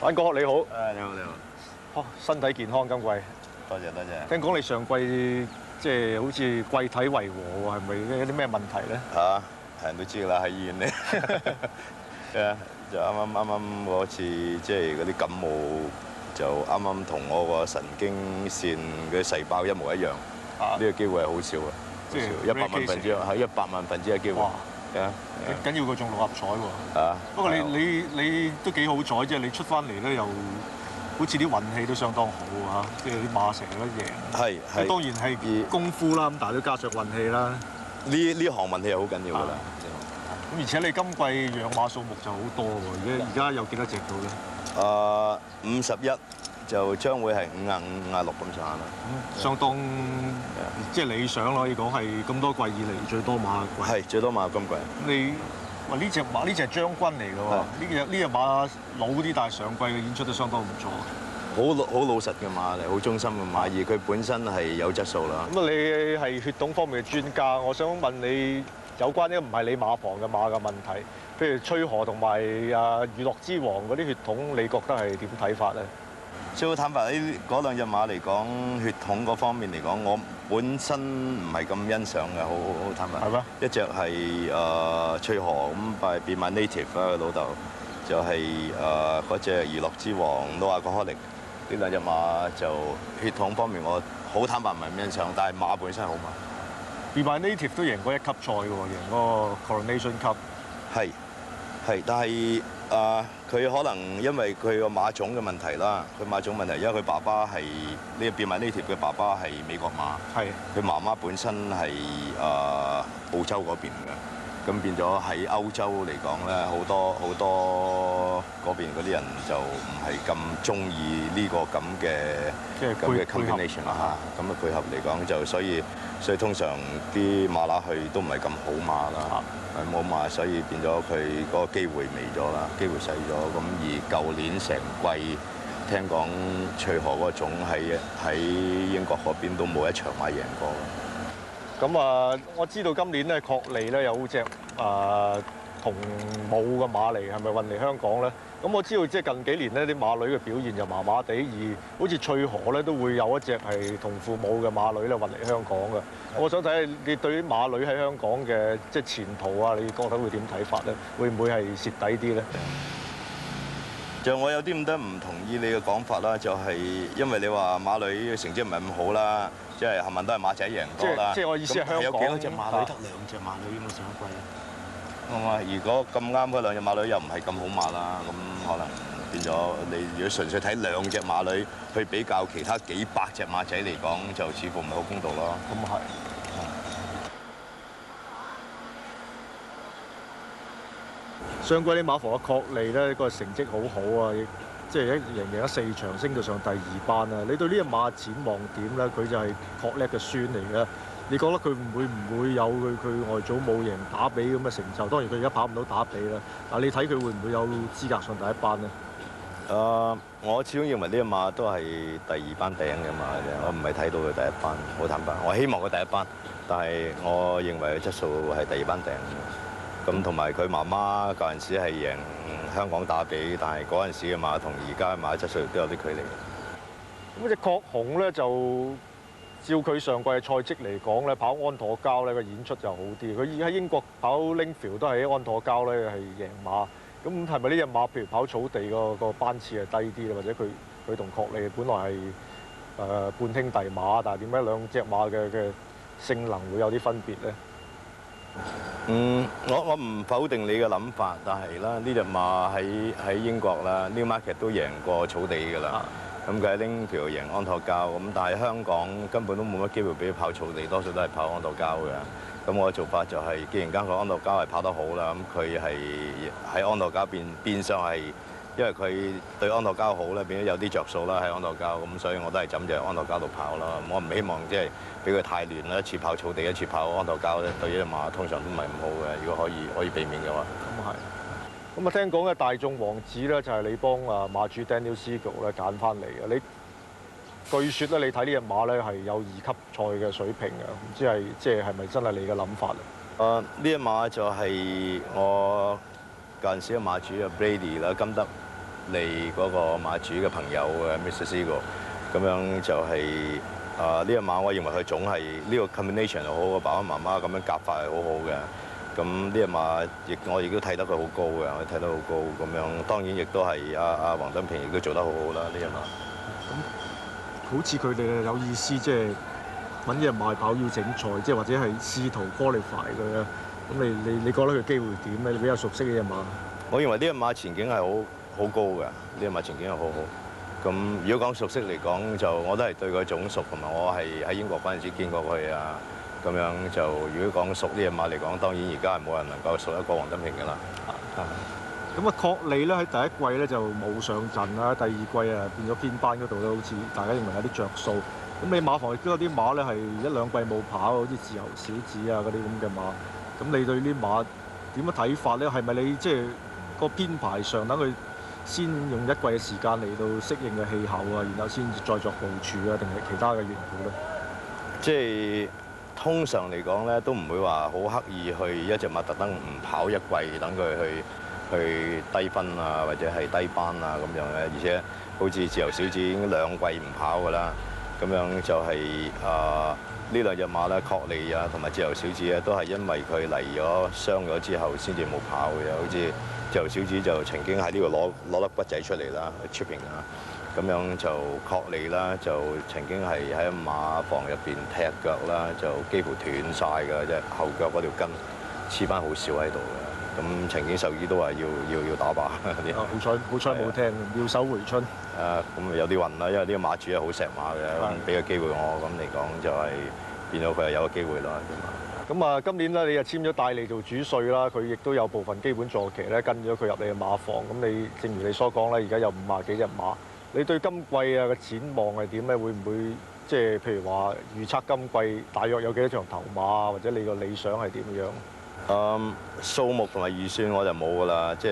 玩哥你好，你好你好，哦，身體健康今季。多謝多謝。聽講你上季即係好似季體違和喎，係咪有啲咩問題咧？係人都知㗎啦，喺醫院咧。就啱嗰次即係嗰啲感冒，就啱同我個神經線嗰啲細胞一模一樣。呢個機會係好少嘅，即係100萬分之一機會。緊要佢中六合彩喎。不過你都幾好彩，即係你出翻嚟咧，又好似啲運氣都相當好嚇，即係啲馬成日都贏。係。當然係功夫啦，咁但係都加上運氣啦。呢行運氣係好緊要㗎啦。咁而且你今季養馬數目就好多喎，而家有幾多隻到咧？51就將會係55、56咁上下啦。相當即係理想咯，可以講係咁多季以嚟最多馬嘅季。係最多馬今季。你話呢隻馬呢隻係將軍嚟㗎喎，呢隻馬老啲，但係上季嘅演出都相當唔錯。好老實嘅馬嚟，好忠心嘅馬，而佢本身係有質素啦。咁啊，你係血統方面嘅專家，我想問你有關呢個唔係你馬房嘅馬嘅問題，譬如翠河同埋娛樂之王嗰啲血統，你覺得係點睇法咧？最好坦白呢嗰兩隻馬嚟講，血統嗰方面嚟講，我本身唔係咁欣賞嘅，好坦白。係咩？一隻係翠河咁，Be My Native 啦，佢老豆就係嗰隻娛樂之王 No Alcoholic。呢兩隻馬就血統方面，我好坦白唔係咁欣賞，但係馬本身係好馬。Be My Native 都贏過一級賽喎，贏嗰個 Coronation Cup。係，但係佢可能因為佢個馬種嘅問題啦，佢馬種問題，因為佢爸爸係呢個 Be My Native嘅爸爸係美國馬，佢媽媽本身係澳洲嗰邊嘅。咁變咗喺歐洲嚟講咧，好多嗰邊嗰啲人就唔係咁中意呢個咁嘅 combination 啦嚇。咁嘅配合嚟講就所以通常啲馬乸去都唔係咁好馬啦，係冇馬，所以變咗佢嗰個機會微咗啦，機會細咗。咁而舊年成季聽講翠河嗰種喺英國嗰邊都冇一場馬贏過。咁我知道今年咧，確利咧有隻同母嘅馬嚟，係咪運嚟香港咧？咁我知道即係近幾年咧啲馬女嘅表現就麻麻地，而好似翠河咧都會有一隻係同父母嘅馬女咧運嚟香港嘅。我想睇下你對於馬女喺香港嘅即係前途啊，你覺得會點睇法咧？會唔會係蝕底啲咧？就我有啲咁多唔同意你嘅講法啦，就係因為你話馬女成績唔係咁好啦，即係冚唪唥都係馬仔贏多啦。即係我意思係香港有幾多隻馬女？得2隻馬女咁上一季。如果咁啱嗰兩隻馬女又唔係咁好馬啦，咁可能變咗你如果純粹睇兩隻馬女去比較其他幾百隻馬仔嚟講，就似乎唔係好公道咯。咁係。上季啲馬房嘅確利咧，個成績好好啊，即係贏咗4場，升到上第2班啊！你對呢隻馬展望點咧？佢就係確叻嘅孫嚟嘅。你覺得佢唔會有佢外祖母贏打比咁嘅成就？當然佢而家跑唔到打比啦。但係你睇佢會唔會有資格上第1班咧？我始終認為呢隻馬都係第2班頂嘅馬啫，我唔係睇到佢第1班，好坦白。我希望佢第1班，但係我認為佢質素係第2班頂。咁同埋佢媽媽嗰陣時係贏香港打比，但係嗰陣時嘅馬同而家嘅馬質素都有啲距離。咁隻確紅咧就照佢上季嘅賽績嚟講咧，跑安妥交咧個演出就好啲。佢喺英國跑 Lingfield 都係喺安妥交咧係贏馬。咁係咪呢隻馬譬如跑草地個班次係低啲咧？或者佢同確利本來係半兄弟馬，但係點解兩隻馬嘅性能會有啲分別咧？我唔否定你嘅諗法，但係啦，呢隻馬喺英國啦 ，Newmarket 都贏過草地㗎啦。咁佢喺 Lingfield贏安妥交，咁但係香港根本都冇乜機會俾佢跑草地，多數都係跑安妥交嘅。咁我嘅做法就係，既然間佢安妥交係跑得好啦，咁佢係喺安妥交變相係，因為佢對安妥交好咧，變咗有啲着數啦喺安妥交，咁所以我都係枕住安妥交度跑啦。我唔希望即係俾佢太亂啦，一次跑草地，一次跑安妥交咧，對呢隻馬通常都唔係咁好嘅。如果可以避免嘅話，咁係。咁聽講嘅大眾王子咧，就係你幫馬主 Daniel Segal 咧揀翻嚟嘅。據說咧，你睇呢隻馬咧係有2級賽嘅水平嘅，唔知係咪真係你嘅諗法咧？呢隻馬就係我嗰陣時嘅馬主Brady 啦，金德利嗰個馬主嘅朋友嘅 Mr. Siegel， 咁樣就係呢隻馬，我認為佢總係呢個 combination 好好，爸爸媽媽咁樣夾法係好好嘅。咁呢隻馬我亦都睇得佢好高嘅，我睇得好高咁樣。當然亦都係黃登平亦都做得好好啦，呢隻馬。咁好似佢哋有意思，即係揾隻馬跑邀請賽，即係或者係試圖 qualify 佢啊。咁你覺得佢機會點咧？你比較熟悉呢隻馬。我認為呢隻馬前景係好高嘅，呢隻馬前景係好好。咁如果講熟悉嚟講，就我都係對佢總熟，同埋我係喺英國嗰陣時見過佢啊。咁樣就如果講熟呢隻馬嚟講，當然而家係冇人能夠熟得過黃登平㗎啦。咁啊，確利咧喺第一季咧就冇上陣啦，第二季啊變咗編班嗰度咧，好似大家認為有啲着數。咁你馬房亦都有啲馬咧係一兩季冇跑，好似自由小子啊嗰啲咁嘅馬。咁你對呢啲馬點樣睇法咧？係咪你即係個編排上等佢先用一季嘅時間嚟到適應嘅氣候啊，然後先至再作部署啊，定係其他嘅緣故咧？即係通常嚟講咧，都唔會話好刻意去一隻馬特登唔跑一季，等佢去低分啊，或者係低班啊咁樣嘅。而且好似自由小子已經2季唔跑㗎啦，咁樣就係呢兩隻馬咧，確利啊同埋自由小子咧，都係因為佢嚟咗傷咗之後先至冇跑嘅。好似自由小子就曾經喺呢度攞粒骨仔出嚟啦 ，chipping 啊。咁樣就確利啦，就曾經係喺馬房入邊踢腳啦，就幾乎斷晒㗎啫，後腳嗰條筋黐翻好少喺度嘅。咁曾經獸醫都話要打靶啲。好彩冇聽，妙手回春。咁有啲運啦，因為呢個馬主係好錫馬嘅，咁俾個機會我，咁嚟講就係變咗佢係有個機會啦。咁啊，今年咧你又簽咗戴利做主帥啦，佢亦都有部分基本坐騎咧跟咗佢入你嘅馬房。咁你正如你所講咧，而家有50幾隻馬。你對今季啊嘅展望係點咧？會唔會即係譬如話預測今季大約有幾多場頭馬，或者你個理想係點樣？數目同埋預算我就冇㗎啦，即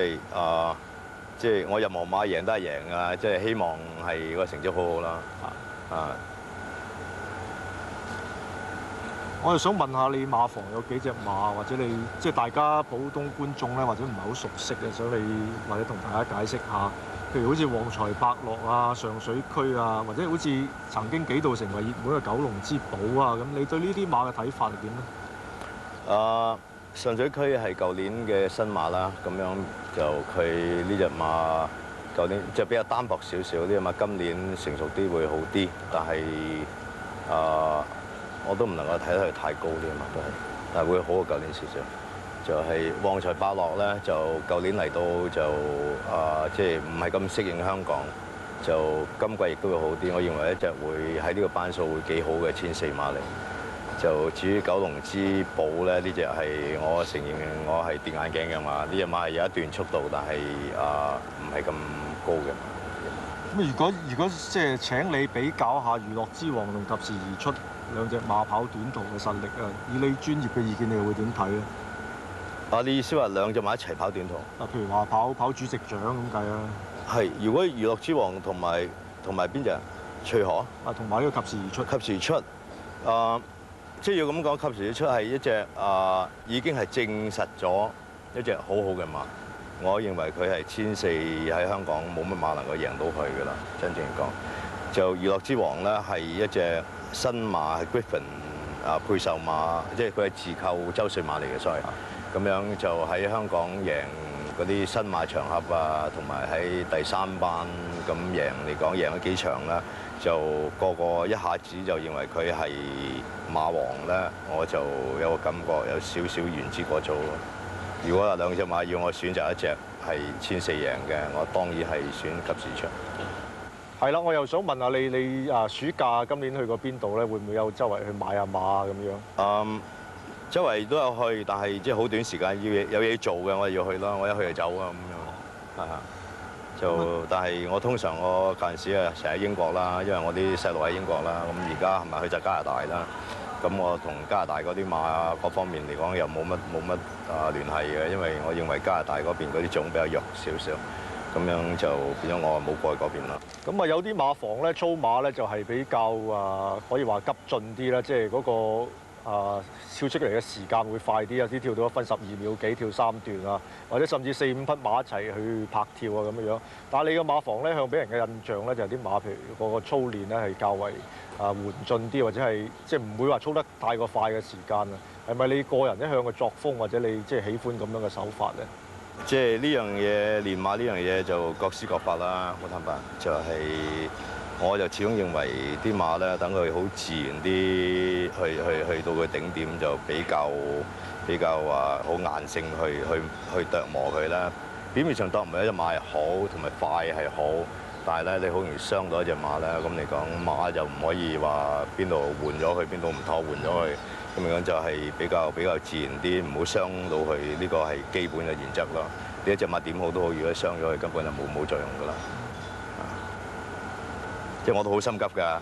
係我任何馬贏都係贏㗎，即係希望係個成績好好啦。我就想問下你馬房有幾隻馬，或者你即係大家普通觀眾咧，或者唔係好熟悉嘅，想你或者同大家解釋下。譬如好似旺財百樂啊、上水區啊，或者好似曾經幾度成為熱門嘅九龍之寶啊，咁你對呢啲馬嘅睇法係點咧？上水區係舊年嘅新馬啦，咁樣就佢呢隻馬舊年就比較單薄少少，呢隻馬今年成熟啲會好啲，但係我都唔能夠睇得佢太高啲馬都係，但係會好過舊年少少。就係旺財百樂咧，就舊年嚟到就即係唔係咁適應香港，就今季亦都會好啲。我認為一隻會喺呢個班數會幾好嘅14馬嚟。就至於九龍之寶咧，呢隻係我承認我係跌眼鏡嘅馬。呢隻馬係有一段速度，但係唔係咁高嘅。咁如果即係請你比較下娛樂之王同及時而出兩隻馬跑短途嘅實力啊，以你專業嘅意見，你又會點睇咧？你意思話兩隻馬一齊跑短途？譬如話跑主席獎咁計啊。係，如果娛樂之王同埋邊隻？翠河。同埋呢個及時而出。及時而出，即係要咁講，及時而出係一隻已經係證實咗一隻好好嘅馬。我認為佢係1400喺香港冇乜馬能夠贏到佢㗎啦。真正講，就娛樂之王咧係一隻新馬，係 Griffin 配售馬，即係佢係自購周歲馬嚟嘅，所以。咁樣就喺香港贏嗰啲新馬場合啊，同埋喺第3班咁贏嚟講，贏咗幾場啦，就個一下子就認為佢係馬王咧，我就有個感覺有少少言之過早咯。如果兩隻馬要我選擇一隻係1400贏嘅，我當然係選及時出。係啦，我又想問下你暑假今年去過邊度咧？會唔會有周圍去買下馬咁樣？周圍都有去，但係即係好短時間要有嘢做嘅，我哋要去啦。我一去就走啊咁樣，就但係我通常我嗰陣時啊，成日喺英國啦，因為我啲細路喺英國啦。咁而家係咪去就加拿大啦？咁我同加拿大嗰啲馬各方面嚟講又冇乜聯繫嘅，因為我認為加拿大嗰邊嗰啲種比較弱少少，咁樣就變咗我冇過去嗰邊啦。咁啊有啲馬房咧，粗馬咧就係比較可以話急進啲啦，即係嗰個跳出嚟嘅時間會快啲，有啲跳到1分12秒幾跳3段啊，或者甚至4、5匹馬一齊去拍跳啊咁樣。但係你嘅馬房咧，向俾人嘅印象咧就係啲馬，譬如個操練咧係較為緩進啲，或者係即係唔會話操得太過快嘅時間啊。係咪你個人一向嘅作風，或者你即係喜歡咁樣嘅手法咧？即係呢樣嘢練馬呢樣嘢就各施各法啦。好坦白，就係我就始終認為啲馬咧，等佢好自然啲去到個頂點就比較話好硬性去琢磨佢啦。表面上琢磨一隻馬係好同埋快係好，但係咧你好容易傷到一隻馬咧。咁嚟講馬就唔可以話邊度換咗佢，邊度唔妥換咗佢。咁樣就係比較自然啲，唔好傷到佢。呢個係基本嘅原則咯。呢一隻馬點好都好，如果傷咗佢，根本就冇作用噶啦。即係我都好心急㗎。